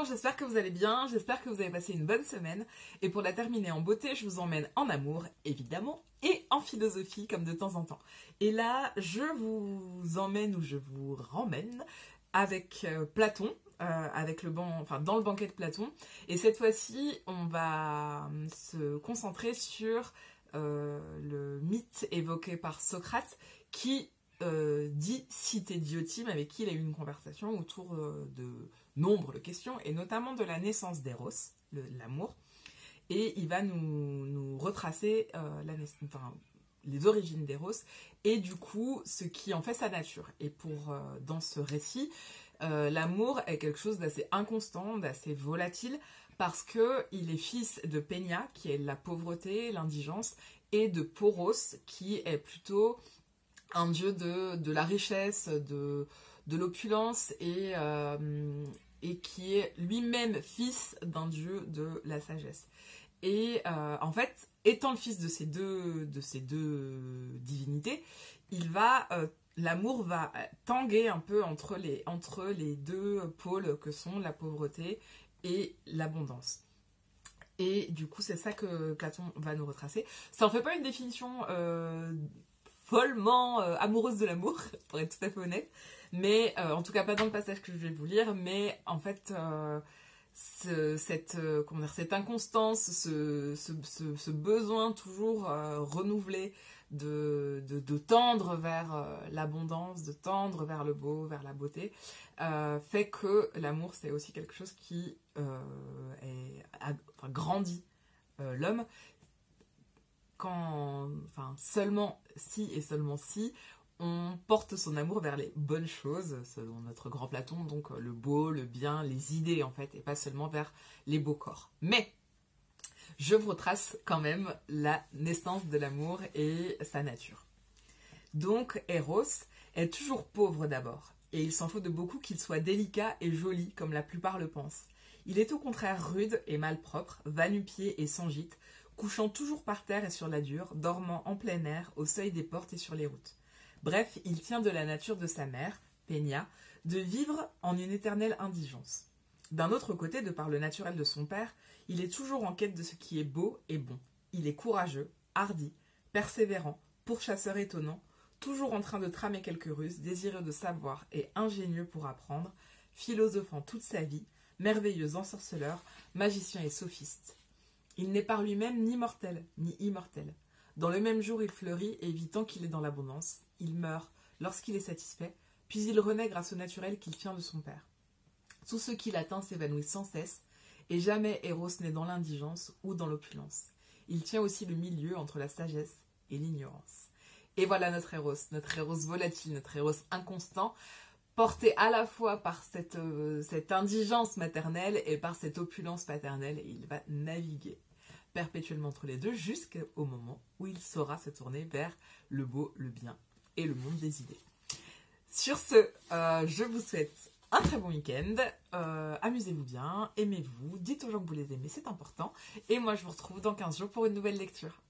Bonjour, j'espère que vous allez bien, j'espère que vous avez passé une bonne semaine. Et pour la terminer en beauté, je vous emmène en amour, évidemment, et en philosophie, comme de temps en temps. Et là, je vous emmène ou je vous ramène avec Platon, dans le banquet de Platon. Et cette fois-ci, on va se concentrer sur le mythe évoqué par Socrate qui dit citer Diotime, avec qui il a eu une conversation autour de nombre de questions, et notamment de la naissance d'Eros, l'amour. Et il va nous retracer les origines d'Eros, et du coup, ce qui en fait sa nature. Et dans ce récit, l'amour est quelque chose d'assez inconstant, d'assez volatile, parce qu'il est fils de Peña, qui est la pauvreté, l'indigence, et de Poros, qui est plutôt un dieu de la richesse, de l'opulence, et qui est lui-même fils d'un dieu de la sagesse. Et en fait, étant le fils de ces deux divinités, l'amour va tanguer un peu entre les deux pôles que sont la pauvreté et l'abondance. Et du coup, c'est ça que Platon va nous retracer. Ça en fait pas une définition follement amoureuse de l'amour, pour être tout à fait honnête, mais en tout cas pas dans le passage que je vais vous lire, mais en fait cette inconstance, ce besoin toujours renouvelé de tendre vers l'abondance, de tendre vers le beau, vers la beauté, fait que l'amour c'est aussi quelque chose qui grandit l'homme. Seulement si on porte son amour vers les bonnes choses, selon notre grand Platon, donc le beau, le bien, les idées en fait, et pas seulement vers les beaux corps. Mais je vous retrace quand même la naissance de l'amour et sa nature. Donc Eros est toujours pauvre d'abord, et il s'en faut de beaucoup qu'il soit délicat et joli comme la plupart le pensent. Il est au contraire rude et malpropre, va-nu-pieds et sans gîte, couchant toujours par terre et sur la dure, dormant en plein air, au seuil des portes et sur les routes. Bref, il tient de la nature de sa mère, Peña, de vivre en une éternelle indigence. D'un autre côté, de par le naturel de son père, il est toujours en quête de ce qui est beau et bon. Il est courageux, hardi, persévérant, pourchasseur étonnant, toujours en train de tramer quelques ruses, désireux de savoir et ingénieux pour apprendre, philosophant toute sa vie, merveilleux ensorceleur, magicien et sophiste. Il n'est par lui-même ni mortel, ni immortel. Dans le même jour, il fleurit et vit tant qu'il est dans l'abondance. Il meurt lorsqu'il est satisfait, puis il renaît grâce au naturel qu'il tient de son père. Tout ce qu'il atteint s'évanouit sans cesse, et jamais Eros n'est dans l'indigence ou dans l'opulence. Il tient aussi le milieu entre la sagesse et l'ignorance. Et voilà notre Eros volatile, notre Eros inconstant, porté à la fois par cette indigence maternelle et par cette opulence paternelle, et il va naviguer perpétuellement entre les deux jusqu'au moment où il saura se tourner vers le beau, le bien et le monde des idées. Sur ce, je vous souhaite un très bon week-end, amusez-vous bien, aimez-vous, dites aux gens que vous les aimez, c'est important, et moi je vous retrouve dans 15 jours pour une nouvelle lecture.